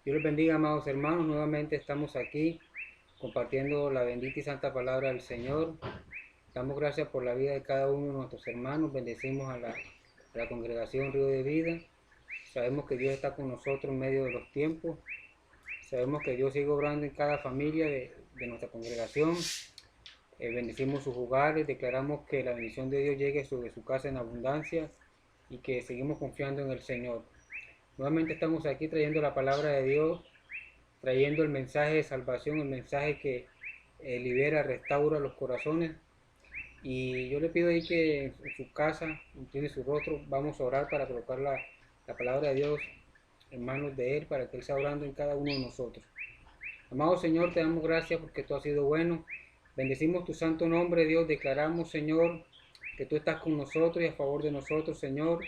Dios les bendiga, amados hermanos. Nuevamente estamos aquí compartiendo la bendita y santa palabra del Señor. Damos gracias por la vida de cada uno de nuestros hermanos. Bendecimos a la congregación Río de Vida. Sabemos que Dios está con nosotros en medio de los tiempos. Sabemos que Dios sigue obrando en cada familia de nuestra congregación. Bendecimos sus hogares. Declaramos que la bendición de Dios llegue sobre su casa en abundancia y que seguimos confiando en el Señor. Nuevamente estamos aquí trayendo la palabra de Dios, trayendo el mensaje de salvación, el mensaje que libera, restaura los corazones. Y yo le pido ahí que en su casa, incline su rostro, vamos a orar para colocar la palabra de Dios en manos de Él, para que Él sea orando en cada uno de nosotros. Amado Señor, te damos gracias porque tú has sido bueno. Bendecimos tu santo nombre, Dios. Declaramos, Señor, que tú estás con nosotros y a favor de nosotros, Señor.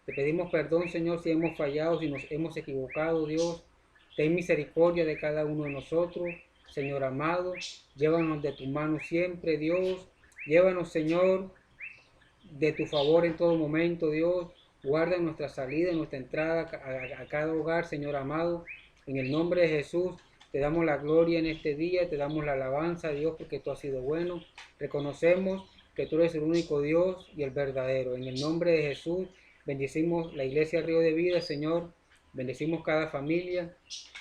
Te pedimos perdón, Señor, si hemos fallado, si nos hemos equivocado, Dios. Ten misericordia de cada uno de nosotros, Señor amado. Llévanos de tu mano siempre, Dios. Llévanos, Señor, de tu favor en todo momento, Dios. Guarda nuestra salida, nuestra entrada a cada hogar, Señor amado. En el nombre de Jesús, te damos la gloria en este día, te damos la alabanza, Dios, porque tú has sido bueno. Reconocemos que tú eres el único Dios y el verdadero. En el nombre de Jesús, bendecimos la iglesia Río de Vida, Señor. Bendecimos cada familia,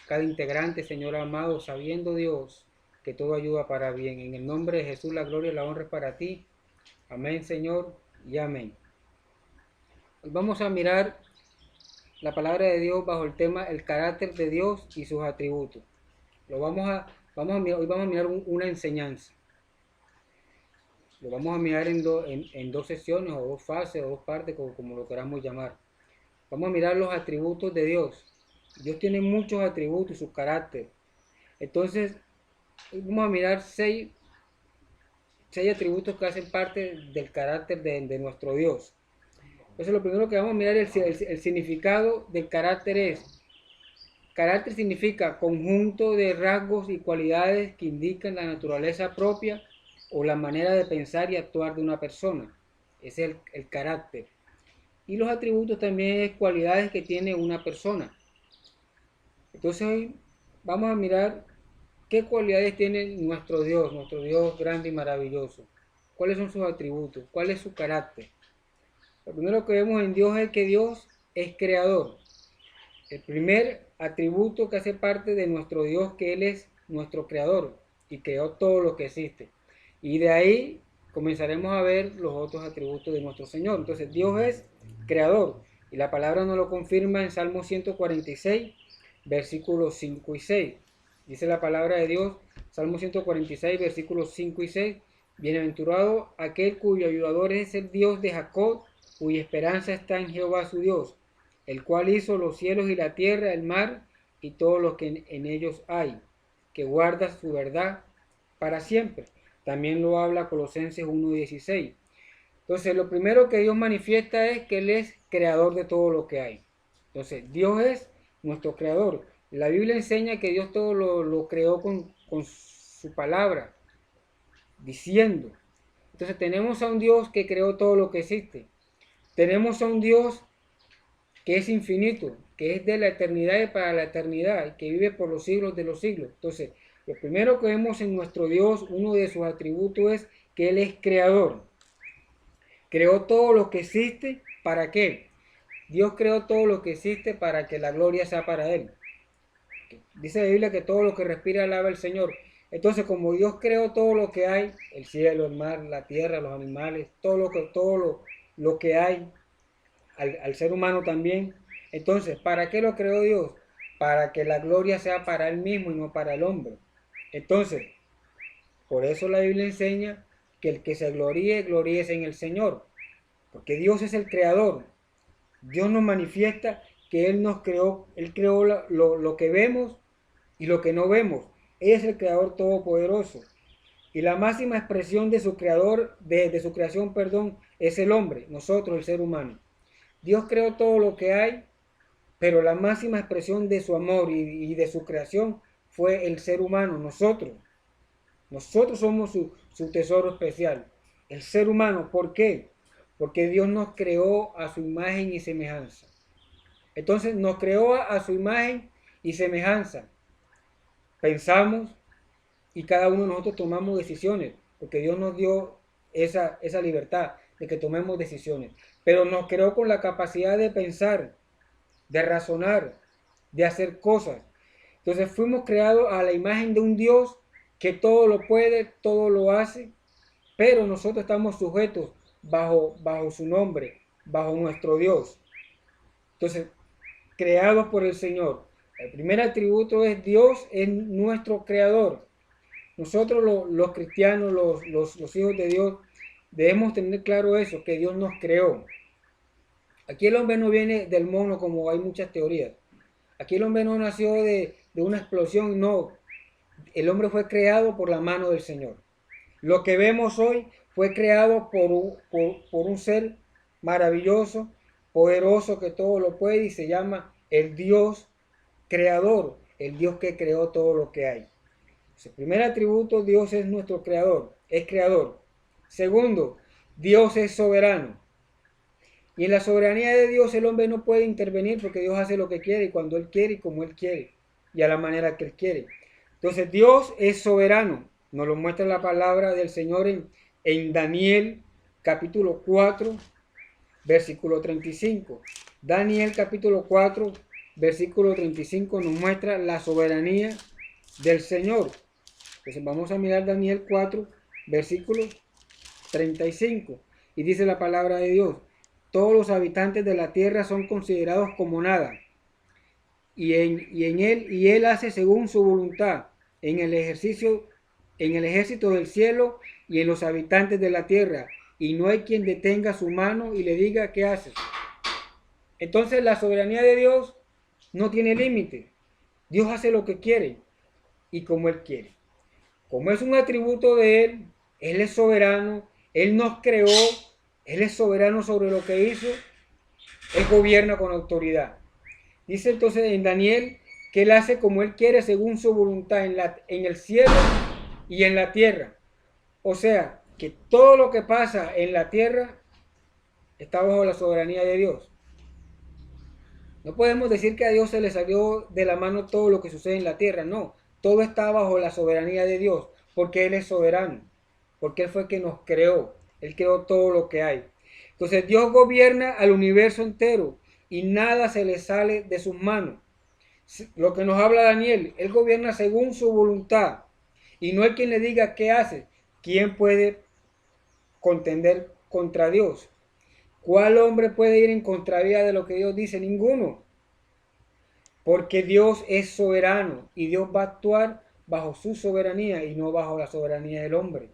cada integrante, Señor amado, sabiendo, Dios, que todo ayuda para bien. En el nombre de Jesús, la gloria y la honra es para ti. Amén, Señor, y amén. Hoy vamos a mirar la palabra de Dios bajo el tema el carácter de Dios y sus atributos. Hoy vamos a mirar una enseñanza. Lo vamos a mirar en dos sesiones o dos fases o dos partes, como lo queramos llamar. Vamos a mirar los atributos de Dios. Dios tiene muchos atributos y su carácter. Entonces, vamos a mirar seis atributos que hacen parte del carácter de nuestro Dios. Entonces, lo primero que vamos a mirar es el significado del carácter es. Carácter significa conjunto de rasgos y cualidades que indican la naturaleza propia o la manera de pensar y actuar de una persona. Ese es el carácter. Y los atributos también es cualidades que tiene una persona. Entonces hoy vamos a mirar qué cualidades tiene nuestro Dios grande y maravilloso. ¿Cuáles son sus atributos? ¿Cuál es su carácter? Lo primero que vemos en Dios es que Dios es creador. El primer atributo que hace parte de nuestro Dios, que Él es nuestro creador y creó todo lo que existe. Y de ahí comenzaremos a ver los otros atributos de nuestro Señor. Entonces Dios es creador y la palabra nos lo confirma en Salmo 146, versículos 5 y 6. Dice la palabra de Dios, Salmo 146, versículos 5 y 6. Bienaventurado aquel cuyo ayudador es el Dios de Jacob, cuya esperanza está en Jehová su Dios, el cual hizo los cielos y la tierra, el mar y todo lo que en ellos hay, que guarda su verdad para siempre. También lo habla Colosenses 1:16. Entonces, lo primero que Dios manifiesta es que Él es creador de todo lo que hay. Entonces, Dios es nuestro creador. La Biblia enseña que Dios todo lo creó con su palabra, diciendo. Entonces, tenemos a un Dios que creó todo lo que existe. Tenemos a un Dios que es infinito, que es de la eternidad y para la eternidad, que vive por los siglos de los siglos. Entonces, lo primero que vemos en nuestro Dios, uno de sus atributos es que Él es creador. Creó todo lo que existe, ¿para qué? Dios creó todo lo que existe para que la gloria sea para Él. Dice la Biblia que todo lo que respira alaba al Señor. Entonces, como Dios creó todo lo que hay, el cielo, el mar, la tierra, los animales, todo lo que hay, al ser humano también. Entonces, ¿para qué lo creó Dios? Para que la gloria sea para Él mismo y no para el hombre. Entonces, por eso la Biblia enseña que el que se gloríe, gloríese en el Señor. Porque Dios es el creador. Dios nos manifiesta que Él nos creó, Él creó lo que vemos y lo que no vemos. Él es el creador todopoderoso. Y la máxima expresión de su creador, de su creación, perdón, es el hombre, nosotros, el ser humano. Dios creó todo lo que hay, pero la máxima expresión de su amor y de su creación fue el ser humano, nosotros. Nosotros somos su tesoro especial, el ser humano. ¿Por qué? Porque Dios nos creó a su imagen y semejanza. Entonces nos creó a su imagen y semejanza. Pensamos y cada uno de nosotros tomamos decisiones, porque Dios nos dio esa libertad de que tomemos decisiones. Pero nos creó con la capacidad de pensar, de razonar, de hacer cosas. Entonces fuimos creados a la imagen de un Dios que todo lo puede, todo lo hace, pero nosotros estamos sujetos bajo su nombre, bajo nuestro Dios. Entonces, creados por el Señor. El primer atributo es Dios es nuestro creador. Nosotros los cristianos, los hijos de Dios, debemos tener claro eso, que Dios nos creó. Aquí el hombre no viene del mono como hay muchas teorías. Aquí el hombre no nació de una explosión, no. El hombre fue creado por la mano del Señor. Lo que vemos hoy fue creado por un ser maravilloso, poderoso, que todo lo puede, y se llama el Dios creador, el Dios que creó todo lo que hay. El primer atributo, Dios es nuestro creador, es creador. Segundo, Dios es soberano. Y en la soberanía de Dios el hombre no puede intervenir, porque Dios hace lo que quiere y cuando Él quiere y como Él quiere y a la manera que Él quiere. Entonces Dios es soberano. Nos lo muestra la palabra del Señor en Daniel capítulo 4, versículo 35. Daniel capítulo 4, versículo 35 nos muestra la soberanía del Señor. Entonces vamos a mirar Daniel 4, versículo 35. Y dice la palabra de Dios: todos los habitantes de la tierra son considerados como nada, y él hace según su voluntad en el ejército del cielo y en los habitantes de la tierra, y no hay quien detenga su mano y le diga qué hace. Entonces la soberanía de Dios no tiene límite. Dios hace lo que quiere y como Él quiere. Como es un atributo de Él es soberano, Él nos creó, Él es soberano sobre lo que hizo, Él gobierna con autoridad. Dice entonces en Daniel que Él hace como Él quiere según su voluntad en el cielo y en la tierra. O sea, que todo lo que pasa en la tierra está bajo la soberanía de Dios. No podemos decir que a Dios se le salió de la mano todo lo que sucede en la tierra, no. Todo está bajo la soberanía de Dios, porque Él es soberano, porque Él fue el que nos creó, Él creó todo lo que hay. Entonces Dios gobierna al universo entero y nada se le sale de sus manos. Lo que nos habla Daniel, Él gobierna según su voluntad y no hay quien le diga qué hace. ¿Quién puede contender contra Dios? ¿Cuál hombre puede ir en contravía de lo que Dios dice? Ninguno. Porque Dios es soberano y Dios va a actuar bajo su soberanía y no bajo la soberanía del hombre.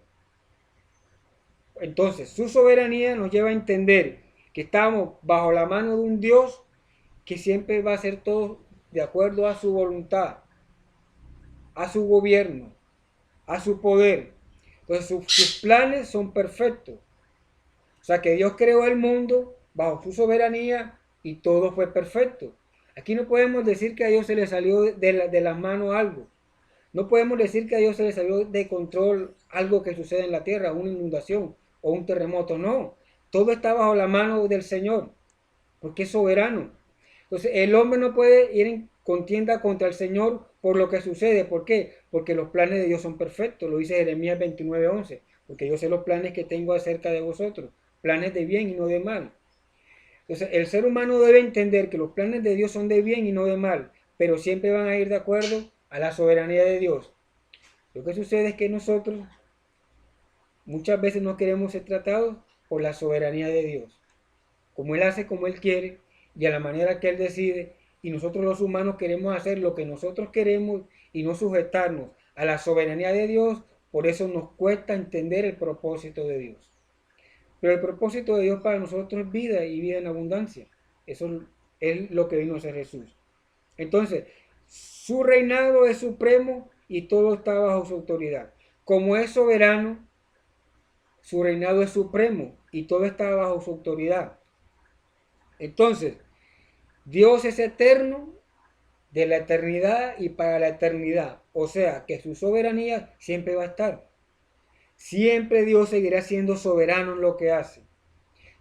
Entonces, su soberanía nos lleva a entender que estamos bajo la mano de un Dios que siempre va a hacer todo de acuerdo a su voluntad, a su gobierno, a su poder. Entonces, sus planes son perfectos. O sea que Dios creó el mundo bajo su soberanía y todo fue perfecto. Aquí no podemos decir que a Dios se le salió de las manos algo. No podemos decir que a Dios se le salió de control algo que sucede en la tierra, una inundación o un terremoto. No, todo está bajo la mano del Señor, porque es soberano. Entonces el hombre no puede ir en contienda contra el Señor por lo que sucede. ¿Por qué? Porque los planes de Dios son perfectos. Lo dice Jeremías 29:11. Porque yo sé los planes que tengo acerca de vosotros. Planes de bien y no de mal. Entonces el ser humano debe entender que los planes de Dios son de bien y no de mal. Pero siempre van a ir de acuerdo a la soberanía de Dios. Lo que sucede es que nosotros muchas veces no queremos ser tratados por la soberanía de Dios. Como Él hace como Él quiere y a la manera que Él decide, y nosotros los humanos queremos hacer lo que nosotros queremos y no sujetarnos a la soberanía de Dios, por eso nos cuesta entender el propósito de Dios. Pero el propósito de Dios para nosotros es vida y vida en abundancia. Eso es lo que vino a hacer Jesús. Entonces, su reinado es supremo y todo está bajo su autoridad. Como es soberano, su reinado es supremo y todo está bajo su autoridad. Entonces, Dios es eterno de la eternidad y para la eternidad. O sea, que su soberanía siempre va a estar. Siempre Dios seguirá siendo soberano en lo que hace.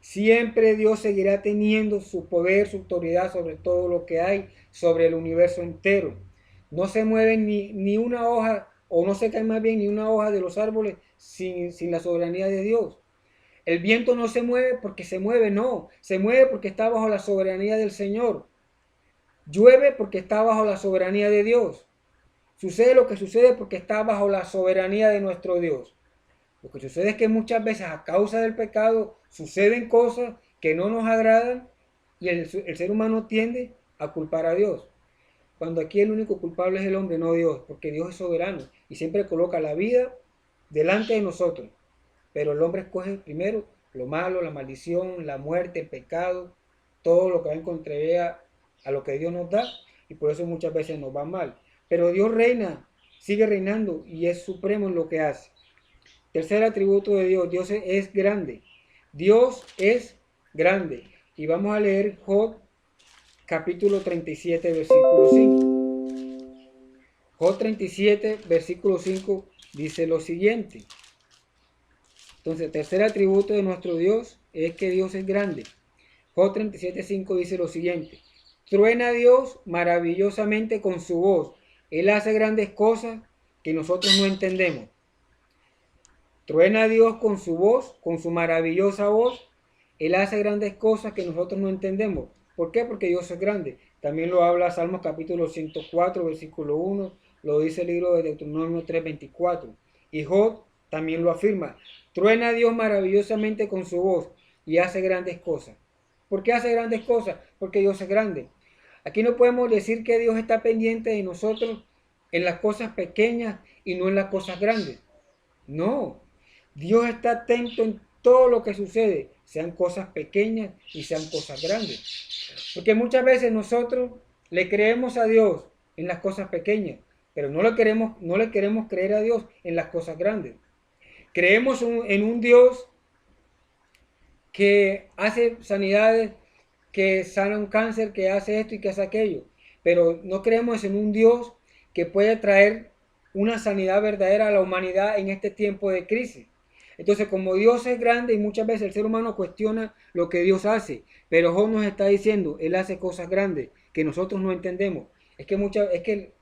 Siempre Dios seguirá teniendo su poder, su autoridad sobre todo lo que hay, sobre el universo entero. No se mueve ni una hoja, o no se cae más bien ni una hoja de los árboles sin la soberanía de Dios. El viento no se mueve porque se mueve, no. Se mueve porque está bajo la soberanía del Señor. Llueve porque está bajo la soberanía de Dios. Sucede lo que sucede porque está bajo la soberanía de nuestro Dios. Lo que sucede es que muchas veces a causa del pecado suceden cosas que no nos agradan y el ser humano tiende a culpar a Dios. Cuando aquí el único culpable es el hombre, no Dios, porque Dios es soberano y siempre coloca la vida delante de nosotros. Pero el hombre escoge primero lo malo, la maldición, la muerte, el pecado, todo lo que va en contravía a lo que Dios nos da, y por eso muchas veces nos va mal. Pero Dios reina, sigue reinando y es supremo en lo que hace. Tercer atributo de Dios, Dios es grande. Dios es grande. Y vamos a leer Job capítulo 37, versículo 5. Job 37, versículo 5 dice lo siguiente. Entonces, el tercer atributo de nuestro Dios es que Dios es grande. Job 37, 5 dice lo siguiente. Truena Dios maravillosamente con su voz. Él hace grandes cosas que nosotros no entendemos. Truena Dios con su voz, con su maravillosa voz. Él hace grandes cosas que nosotros no entendemos. ¿Por qué? Porque Dios es grande. También lo habla Salmos capítulo 104, versículo 1. Lo dice el libro de Deuteronomio 3, 24. Y Job también lo afirma. Truena Dios maravillosamente con su voz y hace grandes cosas. ¿Por qué hace grandes cosas? Porque Dios es grande. Aquí no podemos decir que Dios está pendiente de nosotros en las cosas pequeñas y no en las cosas grandes. No, Dios está atento en todo lo que sucede, sean cosas pequeñas y sean cosas grandes. Porque muchas veces nosotros le creemos a Dios en las cosas pequeñas, pero no le queremos creer a Dios en las cosas grandes. Creemos en un Dios que hace sanidades, que sana un cáncer, que hace esto y que hace aquello, pero no creemos en un Dios que puede traer una sanidad verdadera a la humanidad en este tiempo de crisis. Entonces, como Dios es grande y muchas veces el ser humano cuestiona lo que Dios hace, pero Job nos está diciendo, Él hace cosas grandes que nosotros no entendemos. Es que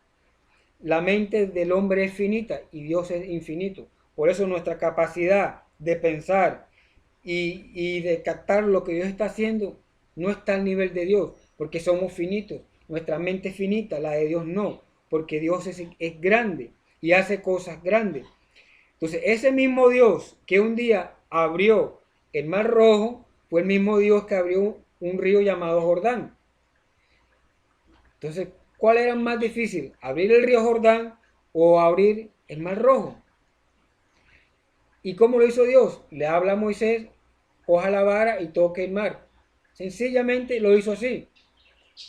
la mente del hombre es finita y Dios es infinito. Por eso nuestra capacidad de pensar y de captar lo que Dios está haciendo no está al nivel de Dios, porque somos finitos. Nuestra mente es finita, la de Dios no, porque Dios es grande y hace cosas grandes. Entonces, ese mismo Dios que un día abrió el Mar Rojo fue el mismo Dios que abrió un río llamado Jordán. Entonces, ¿cuál era más difícil? ¿Abrir el río Jordán o abrir el Mar Rojo? ¿Y cómo lo hizo Dios? Le habla a Moisés, coja la vara y toque el mar. Sencillamente lo hizo así.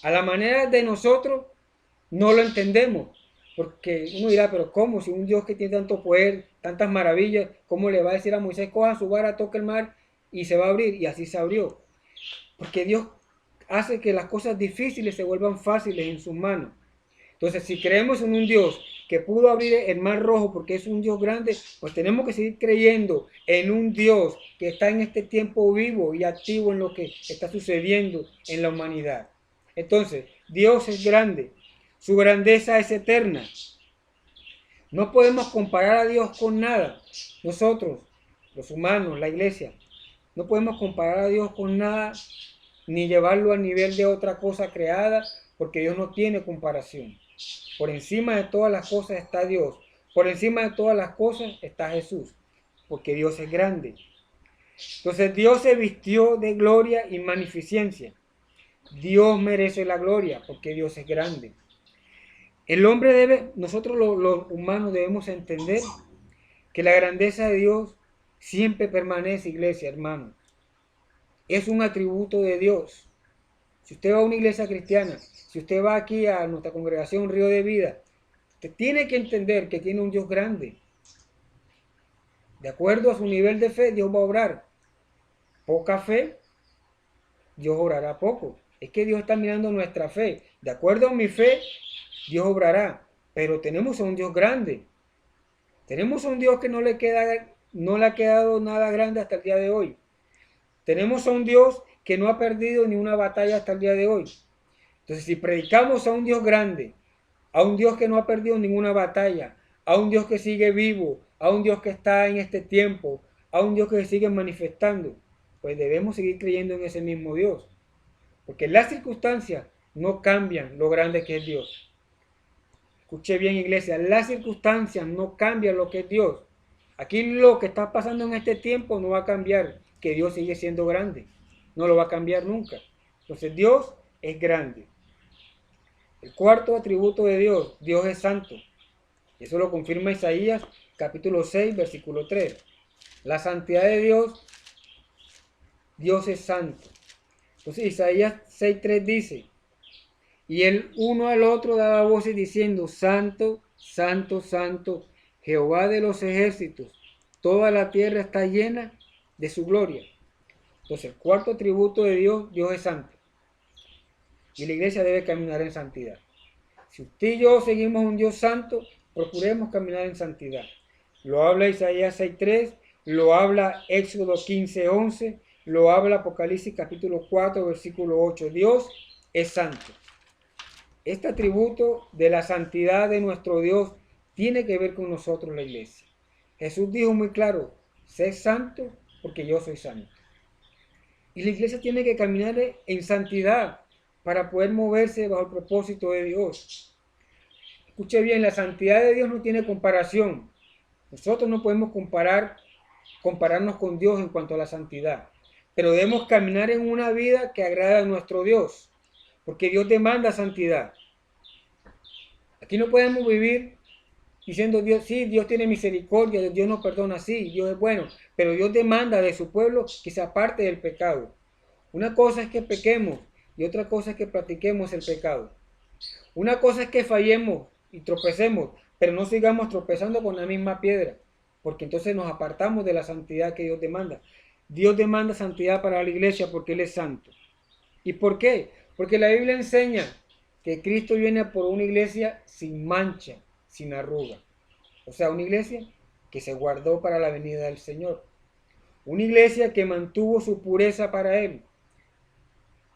A la manera de nosotros no lo entendemos. Porque uno dirá, pero ¿cómo? Si un Dios que tiene tanto poder, tantas maravillas, ¿cómo le va a decir a Moisés, coja su vara, toque el mar y se va a abrir? Y así se abrió. Porque Dios hace que las cosas difíciles se vuelvan fáciles en sus manos. Entonces, si creemos en un Dios que pudo abrir el mar rojo porque es un Dios grande, pues tenemos que seguir creyendo en un Dios que está en este tiempo vivo y activo en lo que está sucediendo en la humanidad. Entonces, Dios es grande, su grandeza es eterna. No podemos comparar a Dios con nada. Nosotros, los humanos, la iglesia, no podemos comparar a Dios con nada ni llevarlo al nivel de otra cosa creada, porque Dios no tiene comparación. Por encima de todas las cosas está Dios. Por encima de todas las cosas está Jesús, porque Dios es grande. Entonces Dios se vistió de gloria y magnificencia. Dios merece la gloria, porque Dios es grande. El hombre nosotros los humanos debemos entender que la grandeza de Dios siempre permanece, iglesia, hermano. Es un atributo de Dios. Si usted va a una iglesia cristiana, si usted va aquí a nuestra congregación Río de Vida, usted tiene que entender que tiene un Dios grande. De acuerdo a su nivel de fe, Dios va a obrar. Poca fe, Dios obrará poco. Es que Dios está mirando nuestra fe. De acuerdo a mi fe, Dios obrará. Pero tenemos a un Dios grande. Tenemos a un Dios que no le ha quedado nada grande hasta el día de hoy. Tenemos a un Dios que no ha perdido ni una batalla hasta el día de hoy. Entonces, si predicamos a un Dios grande, a un Dios que no ha perdido ninguna batalla, a un Dios que sigue vivo, a un Dios que está en este tiempo, a un Dios que se sigue manifestando, pues debemos seguir creyendo en ese mismo Dios. Porque las circunstancias no cambian lo grande que es Dios. Escuché bien, iglesia, las circunstancias no cambian lo que es Dios. Aquí lo que está pasando en este tiempo no va a cambiar, que Dios sigue siendo grande. No lo va a cambiar nunca. Entonces Dios es grande. El cuarto atributo de Dios, Dios es santo. Eso lo confirma Isaías capítulo 6, versículo 3. La santidad de Dios, Dios es santo. Entonces Isaías 6:3 dice, y el uno al otro daba voces diciendo, Santo, Santo, Santo, Jehová de los ejércitos, toda la tierra está llena de su gloria. Entonces, el cuarto atributo de Dios, Dios es santo. Y la iglesia debe caminar en santidad. Si usted y yo seguimos un Dios santo, procuremos caminar en santidad. Lo habla Isaías 6:3, lo habla Éxodo 15:11, lo habla Apocalipsis capítulo 4, versículo 8. Dios es santo. Este atributo de la santidad de nuestro Dios tiene que ver con nosotros, la iglesia. Jesús dijo muy claro, sé santo porque yo soy santo. Y la iglesia tiene que caminar en santidad para poder moverse bajo el propósito de Dios. Escuche bien, la santidad de Dios no tiene comparación. Nosotros no podemos compararnos con Dios en cuanto a la santidad, pero debemos caminar en una vida que agrada a nuestro Dios, porque Dios demanda santidad. Aquí no podemos vivir diciendo Dios, sí, Dios tiene misericordia, Dios nos perdona, sí, Dios es bueno, pero Dios demanda de su pueblo que se aparte del pecado. Una cosa es que pequemos y otra cosa es que practiquemos el pecado. Una cosa es que fallemos y tropecemos, pero no sigamos tropezando con la misma piedra, porque entonces nos apartamos de la santidad que Dios demanda. Dios demanda santidad para la iglesia porque Él es santo. ¿Y por qué? Porque la Biblia enseña que Cristo viene por una iglesia sin mancha, sin arruga. O sea, una iglesia que se guardó para la venida del Señor. Una iglesia que mantuvo su pureza para Él.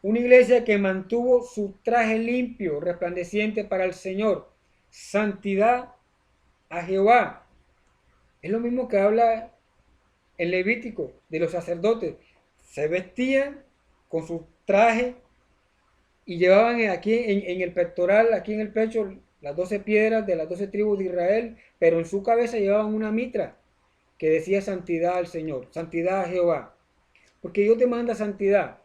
Una iglesia que mantuvo su traje limpio, resplandeciente para el Señor. Santidad a Jehová. Es lo mismo que habla el Levítico de los sacerdotes. Se vestían con su traje y llevaban aquí en el pectoral, aquí en el pecho, las 12 piedras de las 12 tribus de Israel, pero en su cabeza llevaban una mitra que decía santidad al Señor, santidad a Jehová. Porque Dios demanda santidad.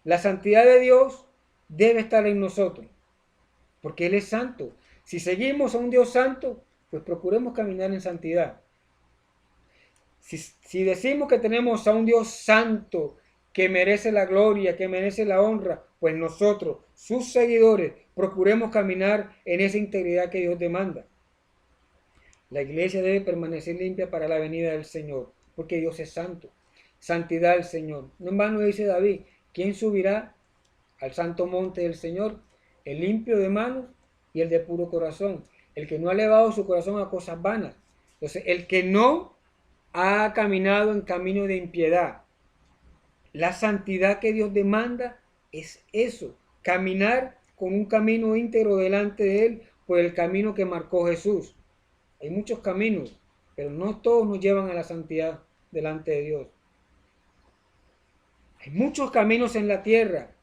La santidad de Dios debe estar en nosotros, porque Él es santo. Si seguimos a un Dios santo, pues procuremos caminar en santidad. Si decimos que tenemos a un Dios santo que merece la gloria, que merece la honra, pues nosotros, sus seguidores, procuremos caminar en esa integridad que Dios demanda. La iglesia debe permanecer limpia para la venida del Señor, porque Dios es santo. Santidad al Señor. No en vano dice David, ¿quién subirá al santo monte del Señor? El limpio de manos y el de puro corazón, el que no ha elevado su corazón a cosas vanas. Entonces, el que no ha caminado en camino de impiedad. La santidad que Dios demanda es eso, caminar con un camino íntegro delante de Él por el camino que marcó Jesús. Hay muchos caminos, pero no todos nos llevan a la santidad delante de Dios. Hay muchos caminos en la tierra,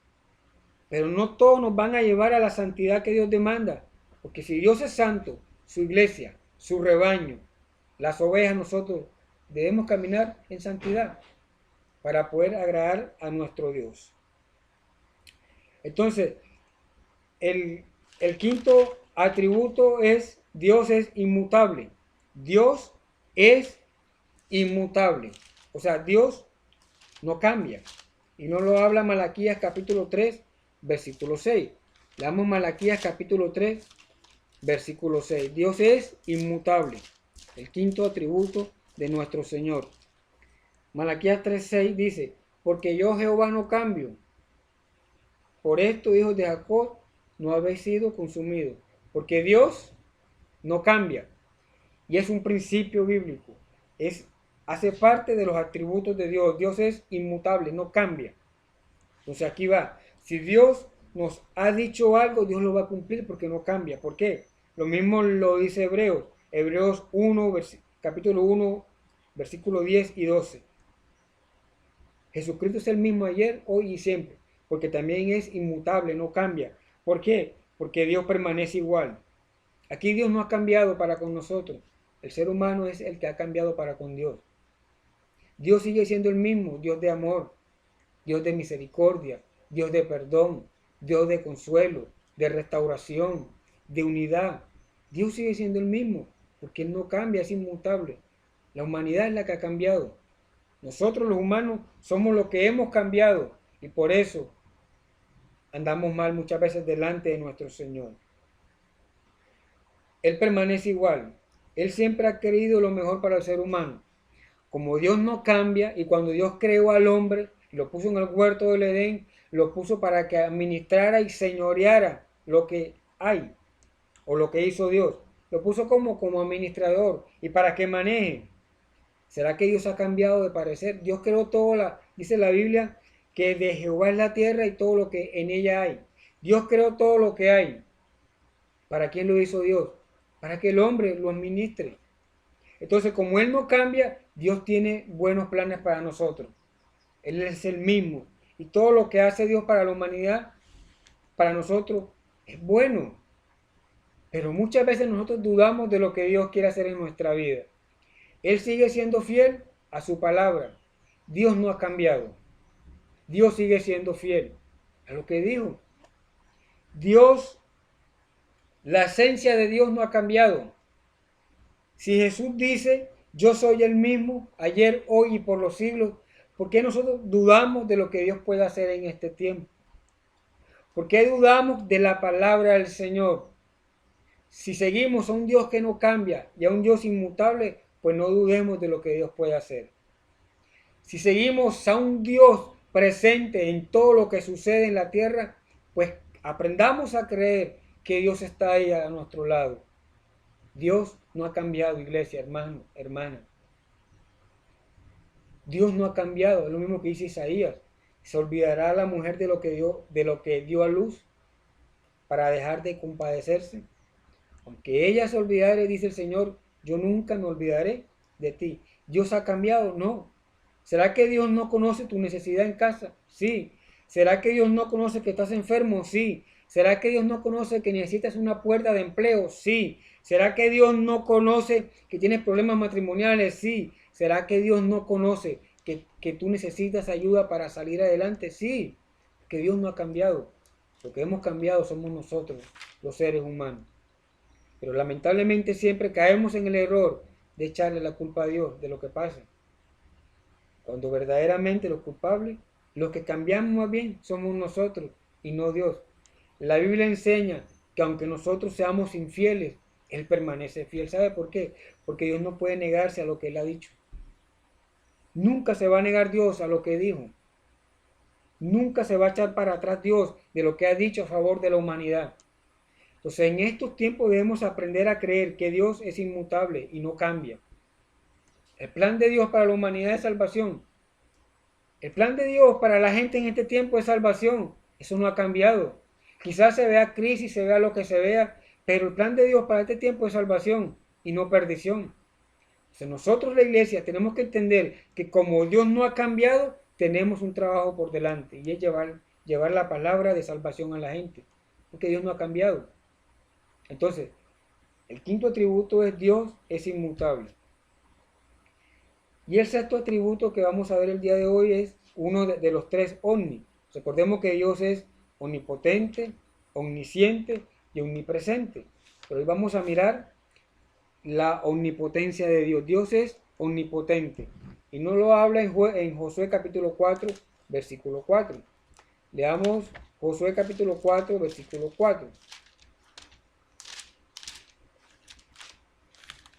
pero no todos nos van a llevar a la santidad que Dios demanda. Porque si Dios es santo, su iglesia, su rebaño, las ovejas, nosotros debemos caminar en santidad para poder agradar a nuestro Dios. Entonces, el quinto atributo es Dios es inmutable. Dios es inmutable. O sea, Dios no cambia. Y no lo habla Malaquías capítulo 3, versículo 6. Leamos Malaquías capítulo 3, versículo 6. Dios es inmutable. El quinto atributo de nuestro Señor. Malaquías 3:6 dice, porque yo Jehová no cambio. Por esto, hijos de Jacob, no habéis sido consumidos. Porque Dios no cambia. Y es un principio bíblico. Hace parte de los atributos de Dios. Dios es inmutable, no cambia. Entonces aquí va. Si Dios nos ha dicho algo, Dios lo va a cumplir porque no cambia. ¿Por qué? Lo mismo lo dice Hebreos. Hebreos 1, capítulo 1, versículo 10 y 12. Jesucristo es el mismo ayer, hoy y siempre, porque también es inmutable, no cambia. ¿Por qué? Porque Dios permanece igual. Aquí Dios no ha cambiado para con nosotros. El ser humano es el que ha cambiado para con Dios. Dios sigue siendo el mismo, Dios de amor, Dios de misericordia, Dios de perdón, Dios de consuelo, de restauración, de unidad. Dios sigue siendo el mismo, porque Él no cambia, es inmutable. La humanidad es la que ha cambiado. Nosotros los humanos somos los que hemos cambiado y por eso andamos mal muchas veces delante de nuestro Señor. Él permanece igual. Él siempre ha querido lo mejor para el ser humano. Como Dios no cambia y cuando Dios creó al hombre, lo puso en el huerto del Edén, lo puso para que administrara y señoreara lo que hay o lo que hizo Dios. Lo puso como administrador y para que maneje. ¿Será que Dios ha cambiado de parecer? Dios creó dice la Biblia, que de Jehová es la tierra y todo lo que en ella hay. Dios creó todo lo que hay. ¿Para quién lo hizo Dios? Para que el hombre lo administre. Entonces, como Él no cambia, Dios tiene buenos planes para nosotros. Él es el mismo. Y todo lo que hace Dios para la humanidad, para nosotros, es bueno. Pero muchas veces nosotros dudamos de lo que Dios quiere hacer en nuestra vida. Él sigue siendo fiel a su palabra. Dios no ha cambiado. Dios sigue siendo fiel a lo que dijo. Dios, la esencia de Dios no ha cambiado. Si Jesús dice, yo soy el mismo, ayer, hoy y por los siglos, ¿por qué nosotros dudamos de lo que Dios puede hacer en este tiempo? ¿Por qué dudamos de la palabra del Señor? Si seguimos a un Dios que no cambia y a un Dios inmutable, pues no dudemos de lo que Dios puede hacer. Si seguimos a un Dios presente en todo lo que sucede en la tierra, pues aprendamos a creer que Dios está ahí a nuestro lado. Dios no ha cambiado, iglesia, hermano, hermana. Dios no ha cambiado, es lo mismo que dice Isaías. ¿Se olvidará la mujer de lo que dio a luz para dejar de compadecerse? Aunque ella se olvidare, dice el Señor, yo nunca me olvidaré de ti. ¿Dios ha cambiado? No. ¿Será que Dios no conoce tu necesidad en casa? Sí. ¿Será que Dios no conoce que estás enfermo? Sí. ¿Será que Dios no conoce que necesitas una puerta de empleo? Sí. ¿Será que Dios no conoce que tienes problemas matrimoniales? Sí. ¿Será que Dios no conoce que tú necesitas ayuda para salir adelante? Sí. Que Dios no ha cambiado. Lo que hemos cambiado somos nosotros, los seres humanos. Pero lamentablemente siempre caemos en el error de echarle la culpa a Dios de lo que pasa. Cuando verdaderamente los culpables, los que cambiamos más bien, somos nosotros y no Dios. La Biblia enseña que aunque nosotros seamos infieles, Él permanece fiel. ¿Sabe por qué? Porque Dios no puede negarse a lo que Él ha dicho. Nunca se va a negar Dios a lo que dijo. Nunca se va a echar para atrás Dios de lo que ha dicho a favor de la humanidad. Entonces, en estos tiempos debemos aprender a creer que Dios es inmutable y no cambia. El plan de Dios para la humanidad es salvación. El plan de Dios para la gente en este tiempo es salvación. Eso no ha cambiado. Quizás se vea crisis, se vea lo que se vea, pero el plan de Dios para este tiempo es salvación y no perdición. Entonces, nosotros, la iglesia, tenemos que entender que como Dios no ha cambiado, tenemos un trabajo por delante y es llevar la palabra de salvación a la gente, porque Dios no ha cambiado. Entonces, el quinto atributo es Dios es inmutable. Y el sexto atributo que vamos a ver el día de hoy es uno de los tres omni. Recordemos que Dios es omnipotente, omnisciente y omnipresente. Pero hoy vamos a mirar la omnipotencia de Dios. Dios es omnipotente. Y no lo habla en Josué capítulo 4, versículo 4. Leamos Josué capítulo 4, versículo 4.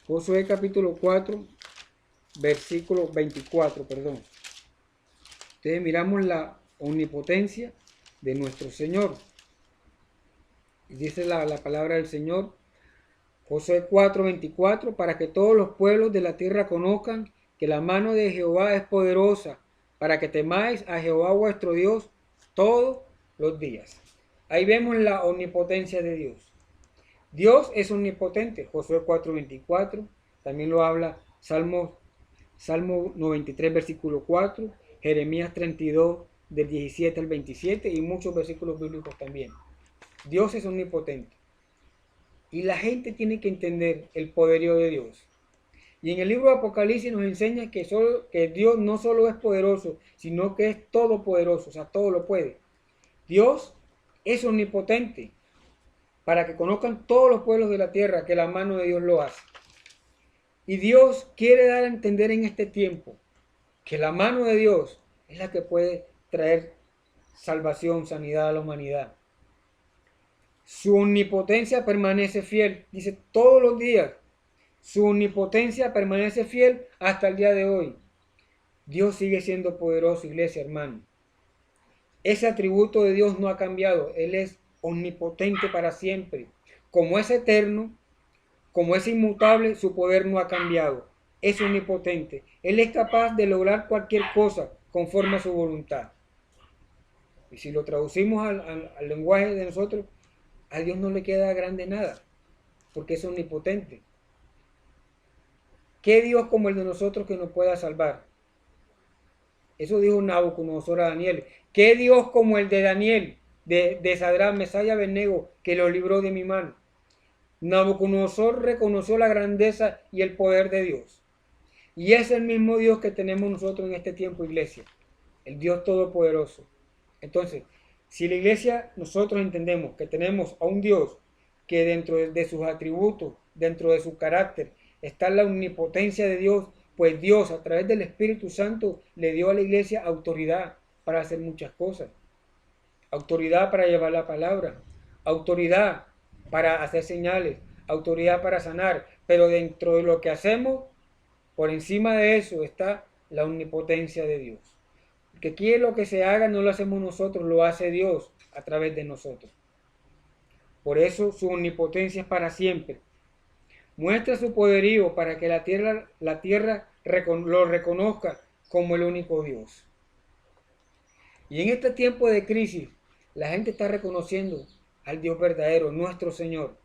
Josué capítulo 4, versículo 24, perdón. Entonces miramos la omnipotencia de nuestro Señor. Y dice la palabra del Señor, Josué 4, 24, para que todos los pueblos de la tierra conozcan que la mano de Jehová es poderosa, para que temáis a Jehová vuestro Dios todos los días. Ahí vemos la omnipotencia de Dios. Dios es omnipotente, Josué 4:24, también lo habla Salmo 93, versículo 4, Jeremías 32, del 17 al 27 y muchos versículos bíblicos también. Dios es omnipotente. Y la gente tiene que entender el poderío de Dios. Y en el libro de Apocalipsis nos enseña que Dios no solo es poderoso, sino que es todopoderoso, o sea, todo lo puede. Dios es omnipotente, para que conozcan todos los pueblos de la tierra que la mano de Dios lo hace. Y Dios quiere dar a entender en este tiempo que la mano de Dios es la que puede traer salvación, sanidad a la humanidad. Su omnipotencia permanece fiel, dice todos los días. Su omnipotencia permanece fiel hasta el día de hoy. Dios sigue siendo poderoso, iglesia, hermano. Ese atributo de Dios no ha cambiado. Él es omnipotente para siempre. Como es eterno, como es inmutable, su poder no ha cambiado. Es omnipotente. Él es capaz de lograr cualquier cosa conforme a su voluntad. Y si lo traducimos al lenguaje de nosotros, a Dios no le queda grande nada, porque es omnipotente. ¿Qué Dios como el de nosotros que nos pueda salvar? Eso dijo Nabucodonosor a Daniel. ¿Qué Dios como el de Daniel, de Sadrach, Mesach y Abednego, que lo libró de mi mano? Nabucodonosor reconoció la grandeza y el poder de Dios. Y es el mismo Dios que tenemos nosotros en este tiempo, iglesia. El Dios Todopoderoso. Entonces, si la iglesia, nosotros entendemos que tenemos a un Dios que dentro de sus atributos, dentro de su carácter, está la omnipotencia de Dios, pues Dios a través del Espíritu Santo le dio a la iglesia autoridad para hacer muchas cosas. Autoridad para llevar la palabra, autoridad para hacer señales, autoridad para sanar, pero dentro de lo que hacemos, por encima de eso está la omnipotencia de Dios. Porque aquí lo que se haga no lo hacemos nosotros, lo hace Dios a través de nosotros. Por eso su omnipotencia es para siempre. Muestra su poderío para que la tierra lo reconozca como el único Dios. Y en este tiempo de crisis, la gente está reconociendo al Dios verdadero, nuestro Señor.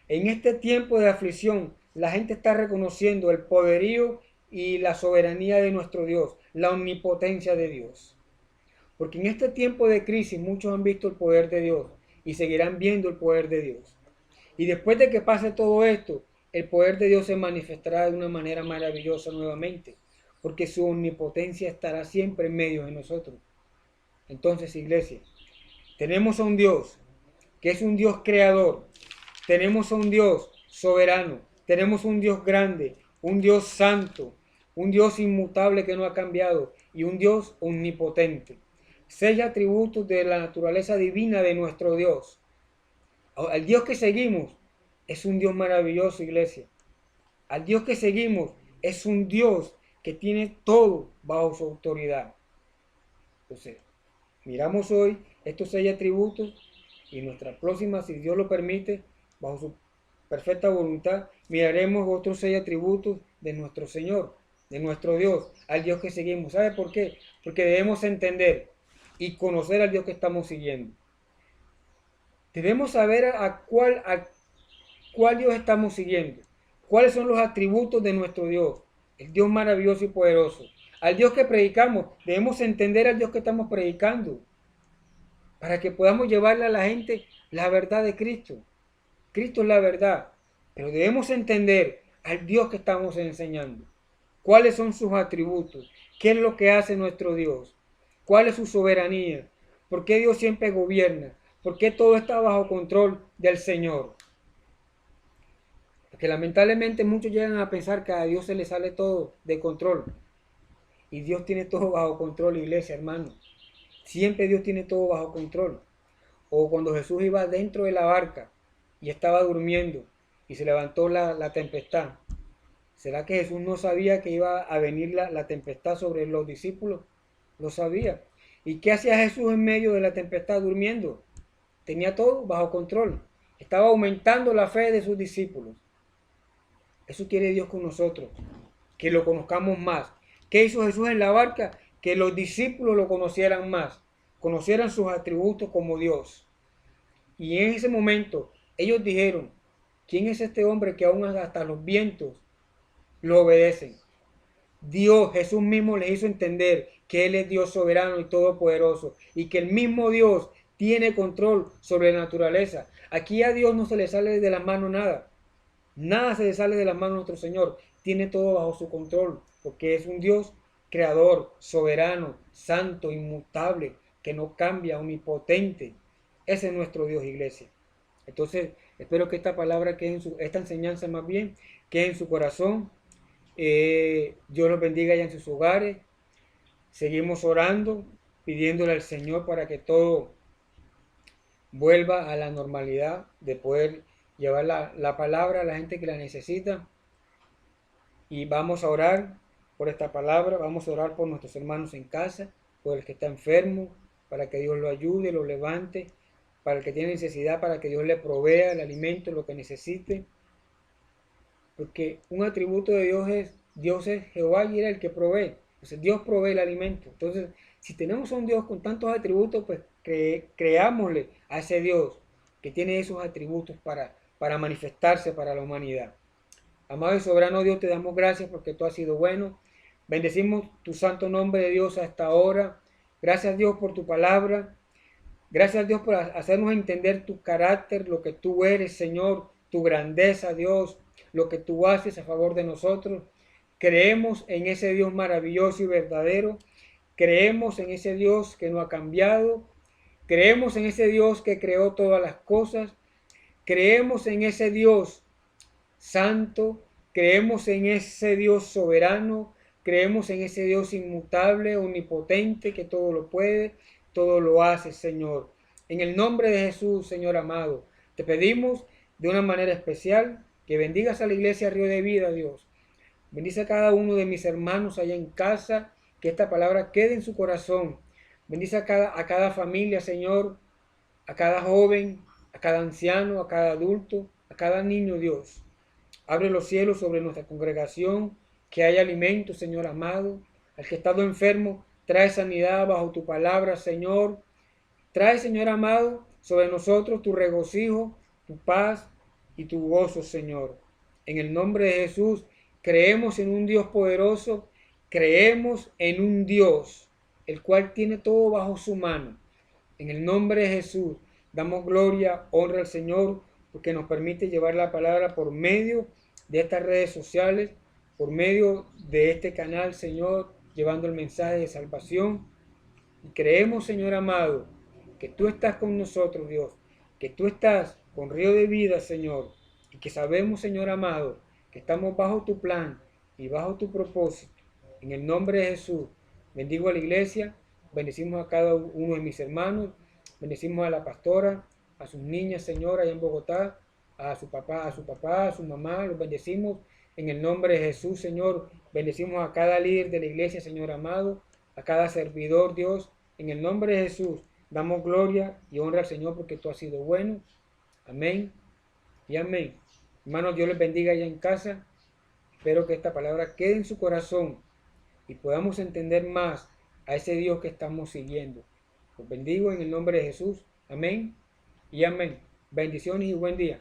En este tiempo de aflicción, la gente está reconociendo el poderío y la soberanía de nuestro Dios, la omnipotencia de Dios. Porque en este tiempo de crisis muchos han visto el poder de Dios y seguirán viendo el poder de Dios. Y después de que pase todo esto, el poder de Dios se manifestará de una manera maravillosa nuevamente, porque su omnipotencia estará siempre en medio de nosotros. Entonces, iglesia, tenemos a un Dios que es un Dios creador, tenemos a un Dios soberano, tenemos un Dios grande, un Dios santo, un Dios inmutable que no ha cambiado y un Dios omnipotente. 6 atributos de la naturaleza divina de nuestro Dios. Al Dios que seguimos es un Dios maravilloso, iglesia. Al Dios que seguimos es un Dios que tiene todo bajo su autoridad. Entonces, miramos hoy estos 6 atributos y nuestra próxima, si Dios lo permite, bajo su perfecta voluntad, miraremos otros 6 atributos de nuestro Señor, de nuestro Dios, al Dios que seguimos. ¿Sabe por qué? Porque debemos entender y conocer al Dios que estamos siguiendo. Debemos saber a cuál Dios estamos siguiendo, cuáles son los atributos de nuestro Dios, el Dios maravilloso y poderoso. Al Dios que predicamos, debemos entender al Dios que estamos predicando, para que podamos llevarle a la gente la verdad de Cristo. Cristo es la verdad, pero debemos entender al Dios que estamos enseñando. ¿Cuáles son sus atributos? ¿Qué es lo que hace nuestro Dios? ¿Cuál es su soberanía? ¿Por qué Dios siempre gobierna? ¿Por qué todo está bajo control del Señor? Porque lamentablemente muchos llegan a pensar que a Dios se le sale todo de control. Y Dios tiene todo bajo control, iglesia, hermano. Siempre Dios tiene todo bajo control. O cuando Jesús iba dentro de la barca y estaba durmiendo y se levantó la tempestad. ¿Será que Jesús no sabía que iba a venir la tempestad sobre los discípulos? Lo sabía. ¿Y qué hacía Jesús en medio de la tempestad durmiendo? Tenía todo bajo control. Estaba aumentando la fe de sus discípulos. Eso quiere Dios con nosotros, que lo conozcamos más. ¿Qué hizo Jesús en la barca? Que los discípulos lo conocieran más, conocieran sus atributos como Dios. Y en ese momento ellos dijeron, ¿Quién es este hombre que aún hasta los vientos lo obedecen? Dios, Jesús mismo le hizo entender que Él es Dios soberano y todopoderoso y que el mismo Dios tiene control sobre la naturaleza. Aquí a Dios no se le sale de las manos nada. Nada se le sale de las manos de nuestro Señor. Tiene todo bajo su control porque es un Dios creador, soberano, santo, inmutable, que no cambia, omnipotente. Ese es nuestro Dios, iglesia. Entonces, espero que esta palabra quede esta enseñanza más bien, quede en su corazón. Dios los bendiga allá en sus hogares. Seguimos orando, pidiéndole al Señor para que todo vuelva a la normalidad, de poder llevar la palabra a la gente que la necesita. Y vamos a orar por esta palabra, vamos a orar por nuestros hermanos en casa, por el que está enfermo, para que Dios lo ayude, lo levante, para el que tiene necesidad, para que Dios le provea el alimento, lo que necesite. Porque un atributo de Dios es Jehová y era el que provee. Entonces Dios provee el alimento. Entonces, si tenemos a un Dios con tantos atributos, pues creámosle a ese Dios que tiene esos atributos para manifestarse para la humanidad. Amado y soberano Dios, te damos gracias porque tú has sido bueno. Bendecimos tu santo nombre de Dios hasta ahora. Gracias Dios por tu palabra. Gracias Dios por hacernos entender tu carácter, lo que tú eres, Señor, tu grandeza, Dios, lo que tú haces a favor de nosotros. Creemos en ese Dios maravilloso y verdadero. Creemos en ese Dios que no ha cambiado. Creemos en ese Dios que creó todas las cosas. Creemos en ese Dios santo. Creemos en ese Dios soberano. Creemos en ese Dios inmutable, omnipotente, que todo lo puede, todo lo hace, Señor. En el nombre de Jesús, Señor amado, te pedimos de una manera especial que bendigas a la iglesia Río de Vida, Dios. Bendice a cada uno de mis hermanos allá en casa, que esta palabra quede en su corazón. Bendice a cada familia, Señor, a cada joven, a cada anciano, a cada adulto, a cada niño, Dios. Abre los cielos sobre nuestra congregación, que haya alimento, Señor amado. Al que ha estado enfermo, trae sanidad bajo tu palabra, Señor. Trae, Señor amado, sobre nosotros tu regocijo, tu paz y tu gozo, Señor. En el nombre de Jesús, creemos en un Dios poderoso, creemos en un Dios, el cual tiene todo bajo su mano. En el nombre de Jesús, damos gloria, honra al Señor, porque nos permite llevar la palabra por medio de estas redes sociales, por medio de este canal, Señor, llevando el mensaje de salvación. Y creemos, Señor amado, que tú estás con nosotros, Dios, que tú estás con Río de Vida, Señor, y que sabemos, Señor amado, que estamos bajo tu plan y bajo tu propósito. En el nombre de Jesús, bendigo a la iglesia, bendecimos a cada uno de mis hermanos, bendecimos a la pastora, a sus niñas, Señor, allá en Bogotá, a su papá, a su mamá, los bendecimos. En el nombre de Jesús, Señor, bendecimos a cada líder de la iglesia, Señor amado, a cada servidor, Dios. En el nombre de Jesús, damos gloria y honra al Señor porque tú has sido bueno. Amén y amén. Hermanos, Dios les bendiga allá en casa. Espero que esta palabra quede en su corazón y podamos entender más a ese Dios que estamos siguiendo. Los bendigo en el nombre de Jesús. Amén y amén. Bendiciones y buen día.